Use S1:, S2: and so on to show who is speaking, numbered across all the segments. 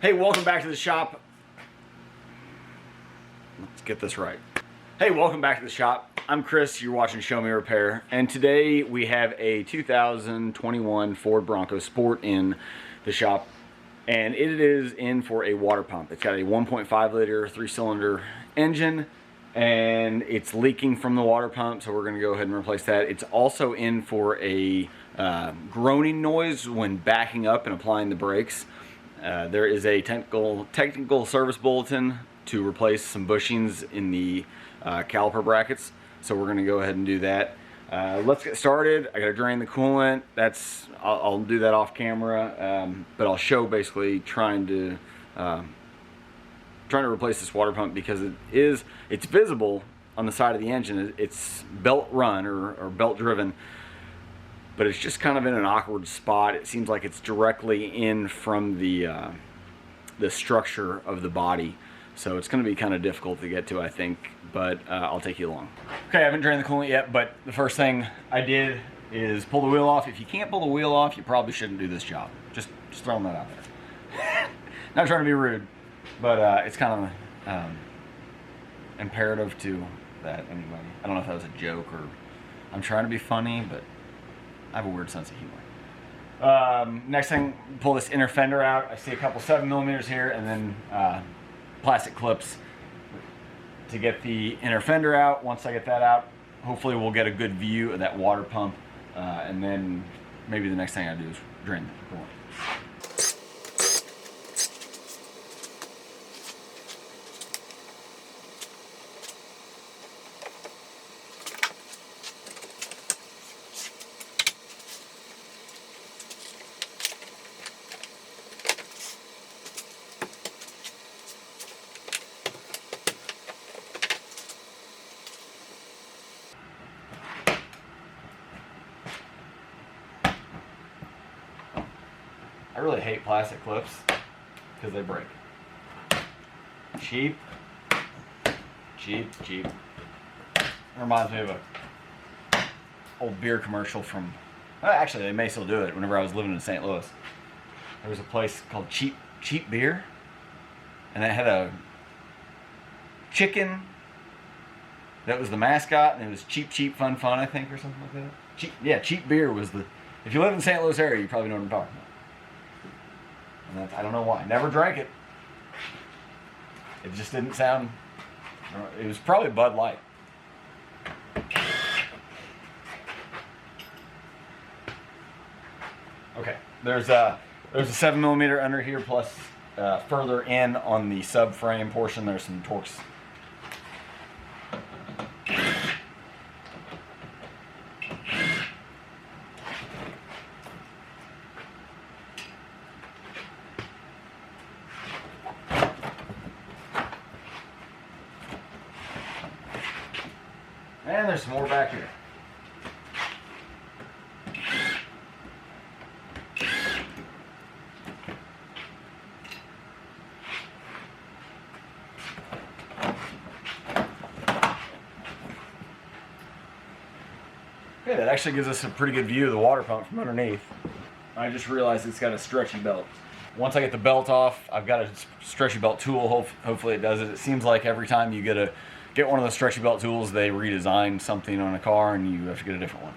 S1: Hey, welcome back to the shop. Let's get this right. Hey, welcome back to the shop. I'm Chris, you're watching Show Me Repair, and today we have a 2021 Ford Bronco Sport in the shop, and it is in for a water pump. It's got a 1.5 liter 3-cylinder engine, and it's leaking from the water pump, so we're going to go ahead and replace that. It's also in for a groaning noise when backing up and applying the brakes. There is a technical service bulletin to replace some bushings in the caliper brackets, so we're going to go ahead and do that. Let's get started. I got to drain the coolant. I'll do that off camera, but I'll show basically trying to replace this water pump because it's visible on the side of the engine. It's belt run or belt driven, but it's just kind of in an awkward spot. It seems like it's directly in from the structure of the body, so it's going to be kind of difficult to get to, I think, but I'll take you along. Okay, I haven't drained the coolant yet, but the first thing I did is pull the wheel off. If you can't pull the wheel off, you probably shouldn't do this job. Just throwing that out there. Not trying to be rude, but it's kind of imperative to that anyway. I don't know if that was a joke or I'm trying to be funny, but I have a weird sense of humor. Next thing, pull this inner fender out. I see a couple 7mm here, and then plastic clips to get the inner fender out. Once I get that out, hopefully we'll get a good view of that water pump, and then maybe the next thing I do is drain the coolant. I really hate plastic clips because they break. Cheap. It reminds me of a old beer commercial from, actually they may still do it. Whenever I was living in St. Louis, there was a place called Cheap Beer, and it had a chicken that was the mascot, and it was cheap fun, I think, or something like that. Cheap Beer was the, if you live in the St. Louis area, you probably know what I'm talking about. And I don't know why. Never drank it. It just didn't sound, it was probably Bud Light. Okay, there's a 7mm under here, plus further in on the subframe portion there's some Torx. And there's some more back here. Okay, that actually gives us a pretty good view of the water pump from underneath. I just realized it's got a stretchy belt. Once I get the belt off, I've got a stretchy belt tool. Hopefully it does it. It seems like every time you get one of those stretchy belt tools, they redesign something on a car and you have to get a different one.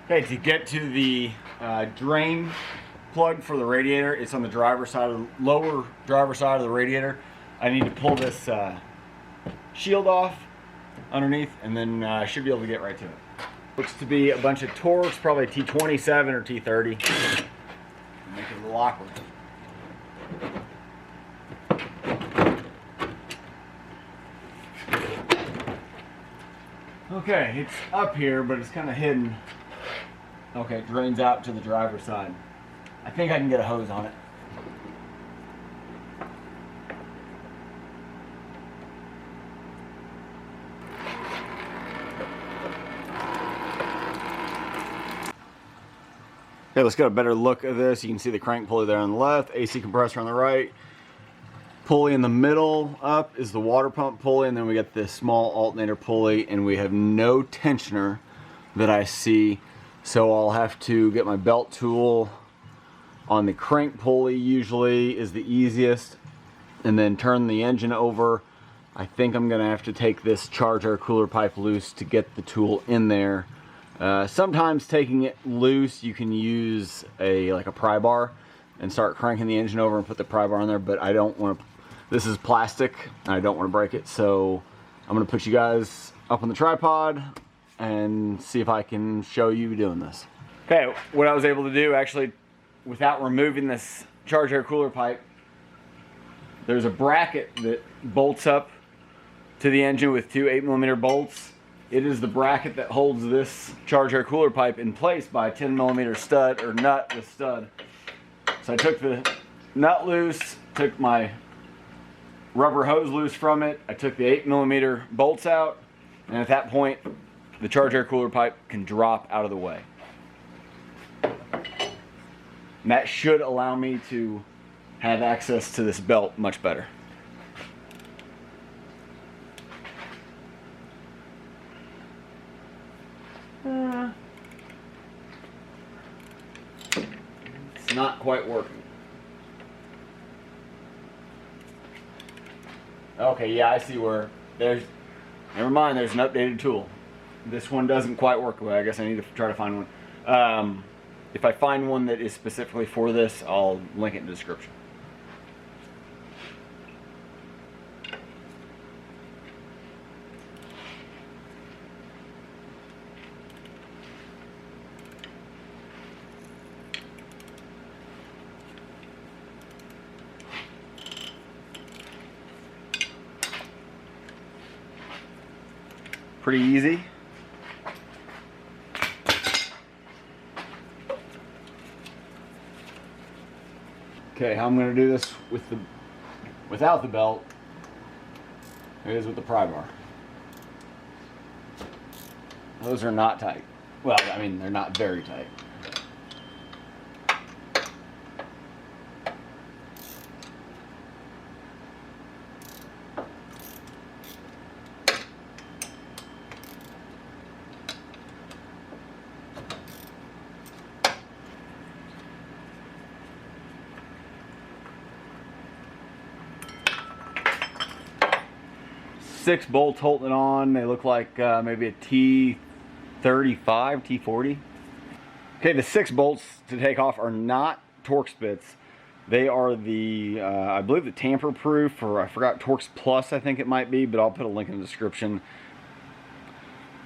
S1: Okay, to get to the drain plug for the radiator, it's on the lower driver's side of the radiator. I need to pull this shield off underneath, and then I should be able to get right to it. Looks to be a bunch of Torx, probably T27 or T30. Make it a little awkward. Okay, it's up here, but it's kind of hidden. Okay, it drains out to the driver's side. I think I can get a hose on it. Okay, let's get a better look at this. You can see the crank pulley there on the left, AC compressor on the right. Pulley in the middle up is the water pump pulley, and then we got this small alternator pulley, and we have no tensioner that I see, so I'll have to get my belt tool on the crank pulley usually is the easiest, and then turn the engine over. I think I'm gonna have to take this charge air cooler pipe loose to get the tool in there. Sometimes taking it loose, you can use like a pry bar and start cranking the engine over and put the pry bar on there, but I don't want to. This is plastic and I don't want to break it, so I'm gonna put you guys up on the tripod and see if I can show you doing this. Okay, what I was able to do actually, without removing this charge air cooler pipe, there's a bracket that bolts up to the engine with two 8mm bolts. It is the bracket that holds this charge air cooler pipe in place by a 10mm stud or nut with stud. So I took the nut loose, took my rubber hose loose from it, I took the 8mm bolts out, and at that point the charge air cooler pipe can drop out of the way. And that should allow me to have access to this belt much better. It's not quite working. Okay, yeah, I see where there's, never mind, there's an updated tool. This one doesn't quite work well. I guess I need to try to find one. If I find one that is specifically for this, I'll link it in the description. Pretty easy. Okay, how I'm going to do this without the belt is with the pry bar. Those are not tight. Well, I mean, they're not very tight. Six bolts holding it on. They look like maybe a T35, T40. Okay, the 6 bolts to take off are not Torx bits. They are the, I believe the tamper proof, or I forgot, Torx Plus I think it might be, but I'll put a link in the description.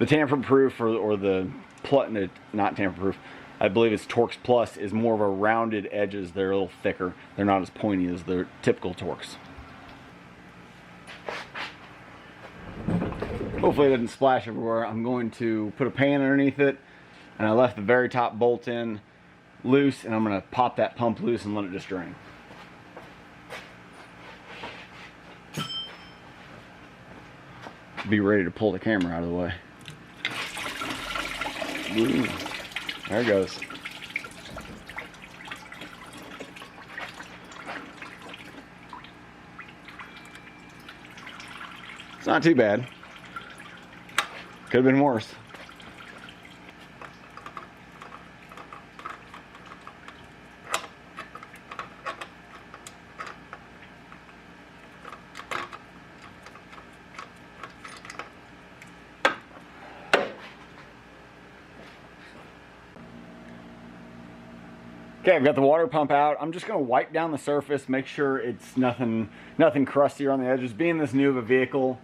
S1: The tamper proof or the not tamper proof, I believe it's Torx Plus, is more of a rounded edges. They're a little thicker. They're not as pointy as their typical Torx. Hopefully it doesn't splash everywhere. I'm going to put a pan underneath it, and I left the very top bolt in loose, and I'm going to pop that pump loose and let it just drain. Be ready to pull the camera out of the way. Ooh, there it goes. It's not too bad. Could have been worse. Okay, I've got the water pump out. I'm just going to wipe down the surface, make sure it's nothing crusty around the edges. Being this new of a vehicle,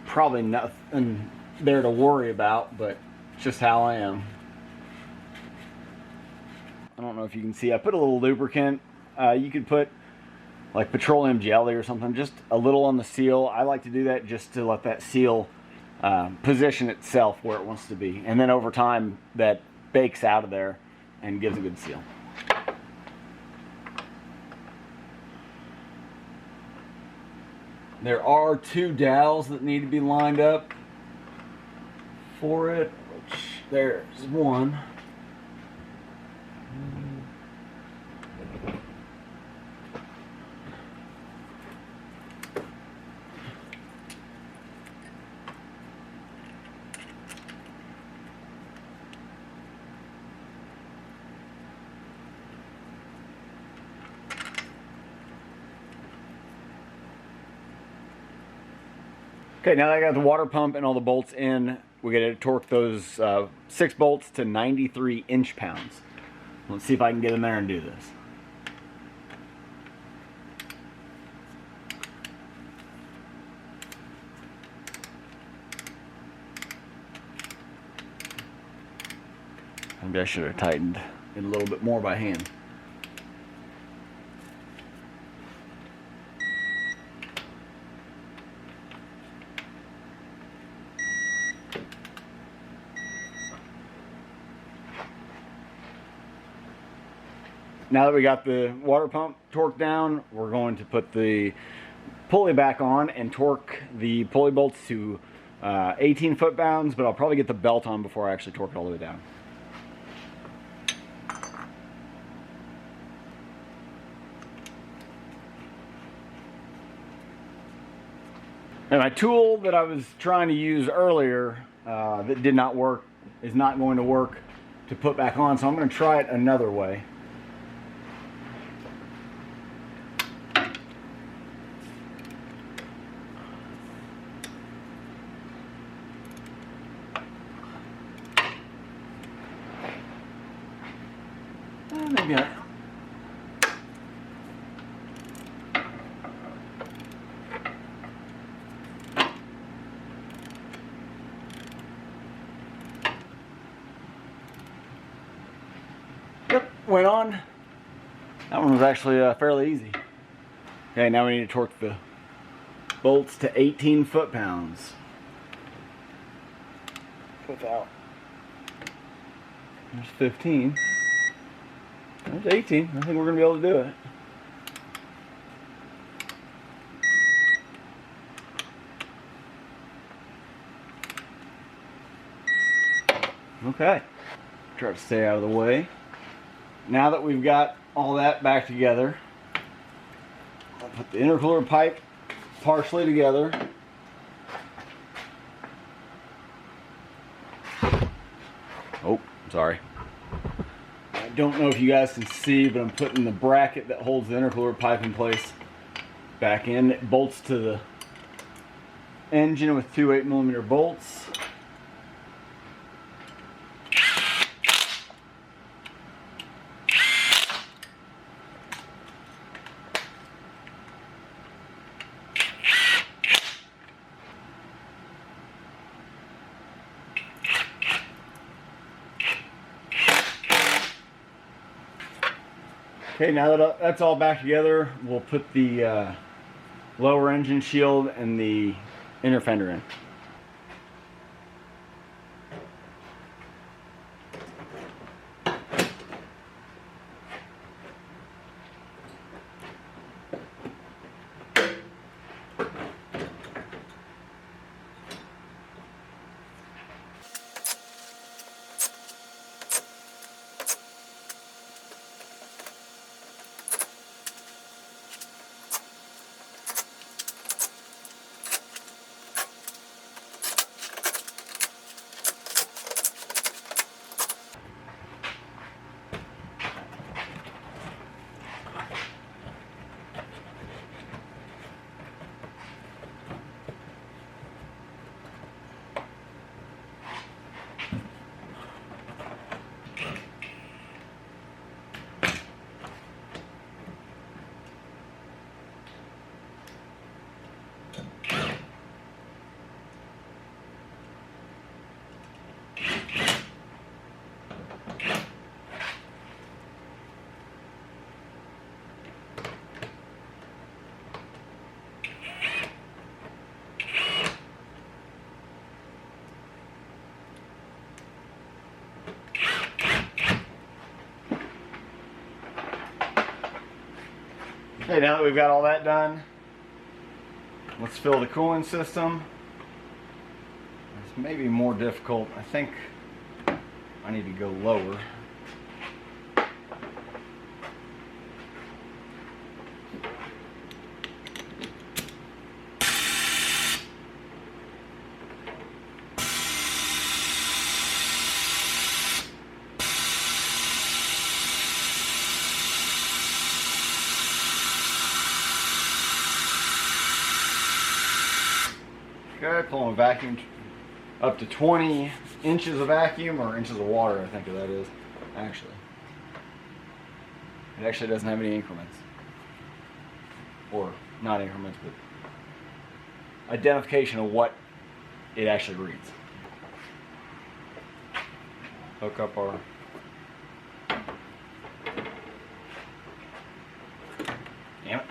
S1: probably nothing there to worry about, but it's just how I am. I don't know if you can see, I put a little lubricant. You could put like petroleum jelly or something, just a little on the seal. I like to do that just to let that seal position itself where it wants to be, and then over time that bakes out of there and gives a good seal. There are 2 dowels that need to be lined up for it, which there's one. Okay, now that I got the water pump and all the bolts in, we got to torque those 6 bolts to 93 inch-pounds. Let's see if I can get in there and do this. Maybe I should have tightened it a little bit more by hand. Now that we got the water pump torqued down, we're going to put the pulley back on and torque the pulley bolts to 18 foot-pounds, but I'll probably get the belt on before I actually torque it all the way down. And my tool that I was trying to use earlier that did not work is not going to work to put back on, so I'm going to try it another way. Maybe I... Yep, went on. That one was actually fairly easy. Okay, now we need to torque the bolts to 18 foot-pounds. Without. There's 15. There's 18. I think we're going to be able to do it. Okay. Try to stay out of the way. Now that we've got all that back together, I'll put the intercooler pipe partially together. Oh, sorry. I don't know if you guys can see, but I'm putting the bracket that holds the intercooler pipe in place back in. It bolts to the engine with 2 8mm bolts. Okay, now that that's all back together, we'll put the lower engine shield and the inner fender in. Okay, now that we've got all that done, let's fill the cooling system. It's maybe more difficult. I think I need to go lower. Okay, pulling a vacuum up to 20 inches of vacuum, or inches of water, I think that is. Actually, it actually doesn't have any increments, or not increments, but identification of what it actually reads. Hook up our damn it.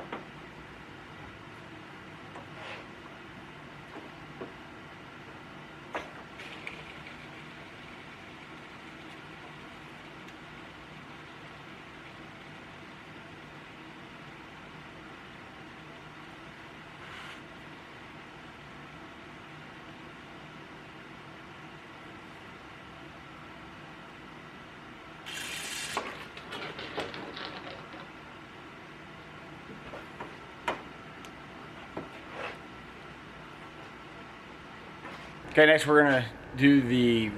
S1: Okay, next we're going to do the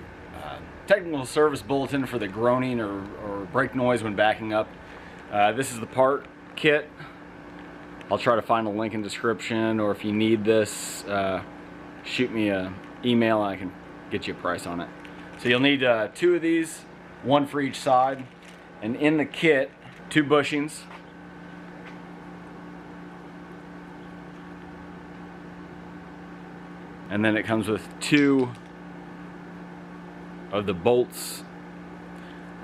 S1: technical service bulletin for the groaning or brake noise when backing up. This is the part kit. I'll try to find a link in the description, or if you need this, shoot me an email and I can get you a price on it. So you'll need 2 of these, 1 for each side, and in the kit, 2 bushings. And then it comes with 2 of the bolts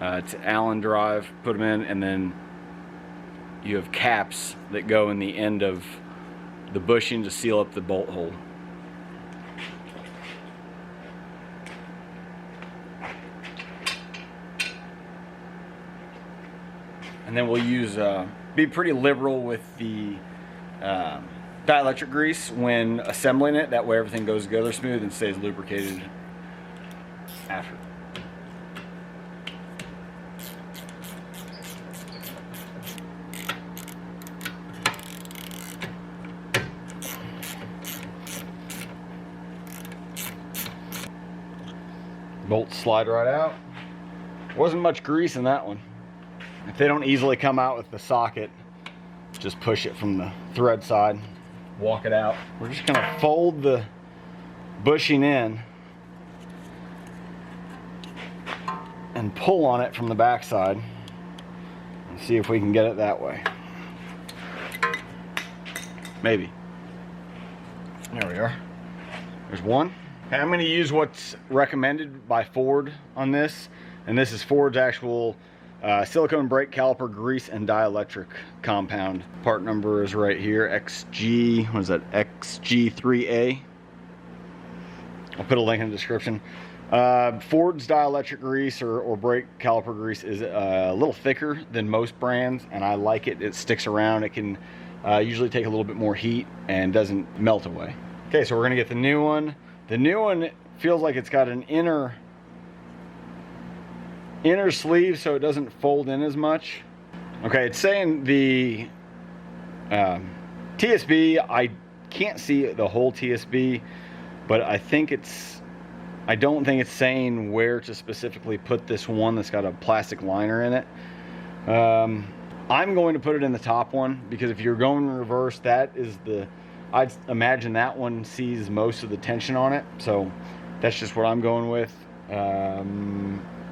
S1: to Allen drive, put them in, and then you have caps that go in the end of the bushing to seal up the bolt hole. And then we'll use, be pretty liberal with the dielectric grease when assembling it. That way everything goes together smooth and stays lubricated after. Bolts slide right out. Wasn't much grease in that one. If they don't easily come out with the socket, just push it from the thread side, walk it out. We're just gonna fold the bushing in and pull on it from the back side and see if we can get it that way. Maybe. There we are. There's one. Okay, I'm gonna use what's recommended by Ford on this, and this is Ford's actual silicone brake caliper grease and dielectric compound. Part number is right here, XG, what is that, XG3A. I'll put a link in the description. Ford's dielectric grease or brake caliper grease is a little thicker than most brands, and I like it. It sticks around. It can usually take a little bit more heat and doesn't melt away. Okay, so we're gonna get the new one. The new one feels like it's got an inner sleeve, so it doesn't fold in as much. Okay, it's saying the TSB, I can't see the whole TSB, but I don't think it's saying where to specifically put this one that's got a plastic liner in it. I'm going to put it in the top one, because if you're going in reverse, that is I'd imagine that one sees most of the tension on it, so that's just what I'm going with.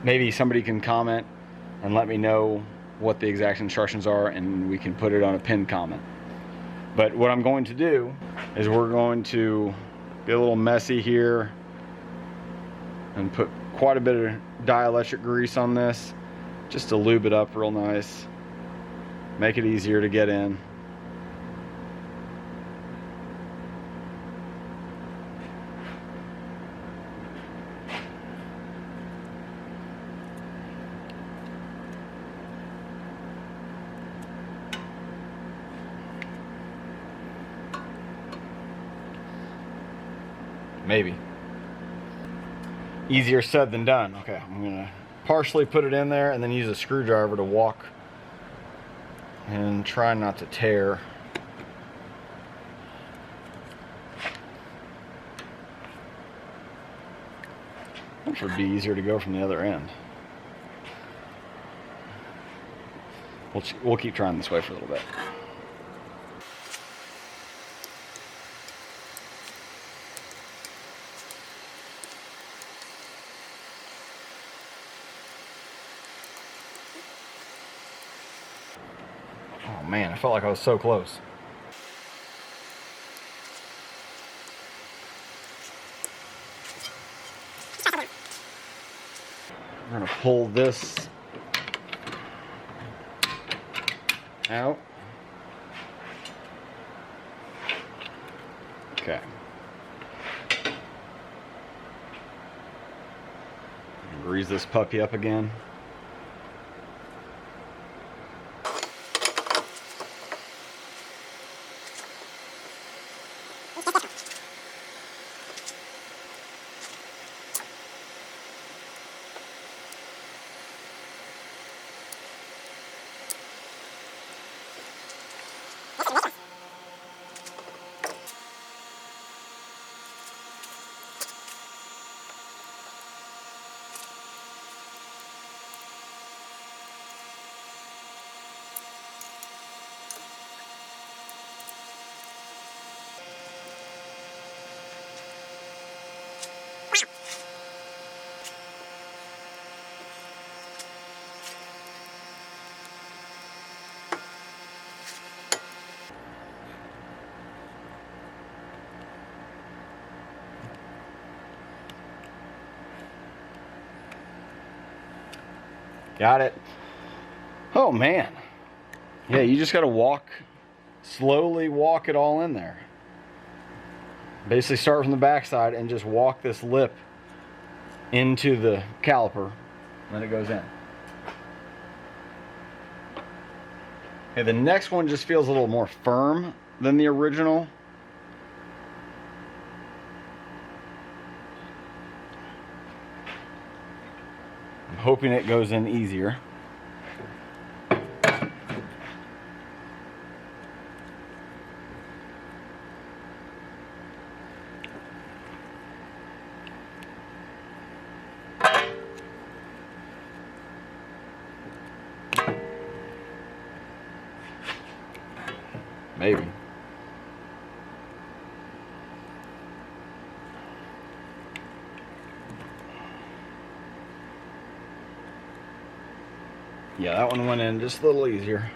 S1: Maybe somebody can comment and let me know what the exact instructions are, and we can put it on a pinned comment. But what I'm going to do is we're going to get a little messy here and put quite a bit of dielectric grease on this just to lube it up real nice, make it easier to get in. Maybe. Easier said than done. Okay, I'm gonna partially put it in there and then use a screwdriver to walk and try not to tear. Which would be easier to go from the other end. We'll keep trying this way for a little bit. man, I felt like I was so close. We're gonna pull this out. Okay. Grease this puppy up again. Got it. Oh man. Yeah, you just gotta slowly walk it all in there. Basically start from the backside and just walk this lip into the caliper. Then it goes in. Okay, the next one just feels a little more firm than the original. I'm hoping it goes in easier. Maybe. Yeah, that one went in just a little easier.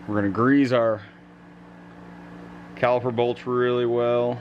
S1: We're going to grease our caliper bolts really well.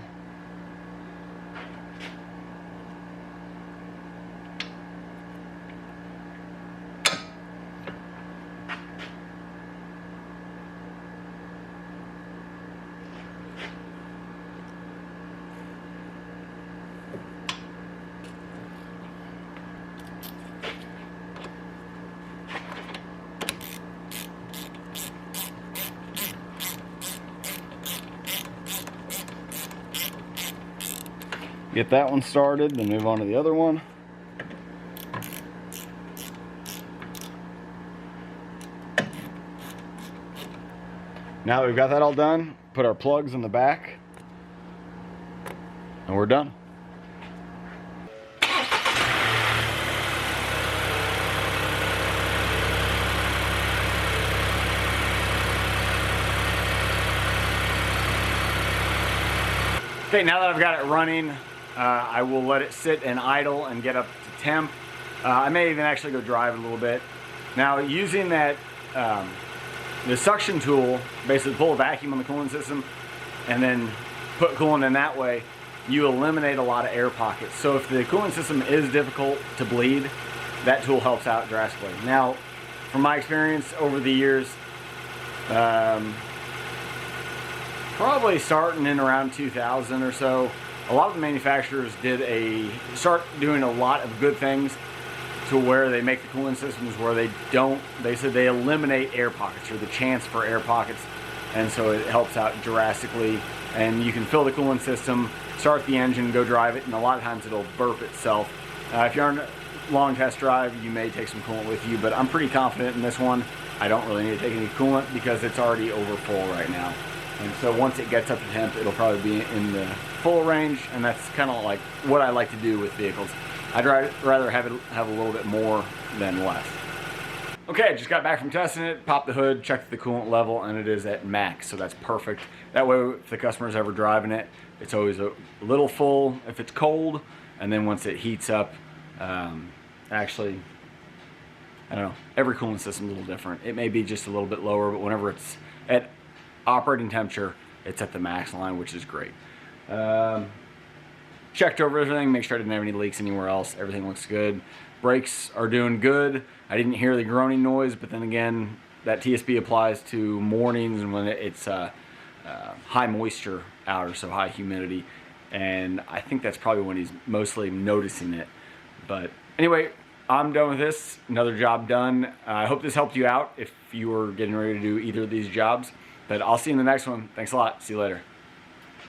S1: Get that one started, then move on to the other one. Now that we've got that all done, put our plugs in the back, and we're done. Okay, now that I've got it running, I will let it sit and idle and get up to temp. I may even actually go drive a little bit. Now, using that the suction tool, basically pull a vacuum on the coolant system and then put coolant in that way, you eliminate a lot of air pockets. So if the coolant system is difficult to bleed, that tool helps out drastically. Now, from my experience over the years, probably starting in around 2000 or so, a lot of the manufacturers start doing a lot of good things to where they make the coolant systems where they said they eliminate air pockets or the chance for air pockets, and so it helps out drastically. And you can fill the coolant system, start the engine, go drive it, and a lot of times it'll burp itself. If you're on a long test drive, you may take some coolant with you, but I'm pretty confident in this one. I don't really need to take any coolant because it's already over full right now. And so once it gets up to temp, it'll probably be in the full range, and that's kind of like what I like to do with vehicles. I'd rather have a little bit more than less. Okay, just got back from testing it, popped the hood, checked the coolant level, and it is at max, so that's perfect. That way, if the customer's ever driving it, it's always a little full if it's cold, and then once it heats up, actually, I don't know, every coolant system's a little different. It may be just a little bit lower, but whenever it's at operating temperature, it's at the max line, which is great. Checked over everything, make sure I didn't have any leaks anywhere else. Everything looks good. Brakes are doing good. I didn't hear the groaning noise, but then again, that TSB applies to mornings and when it's high moisture out, or so high humidity, and I think that's probably when he's mostly noticing it. But anyway, I'm done with this. Another job done. I hope this helped you out if you were getting ready to do either of these jobs. But I'll see you in the next one. Thanks a lot. See you later.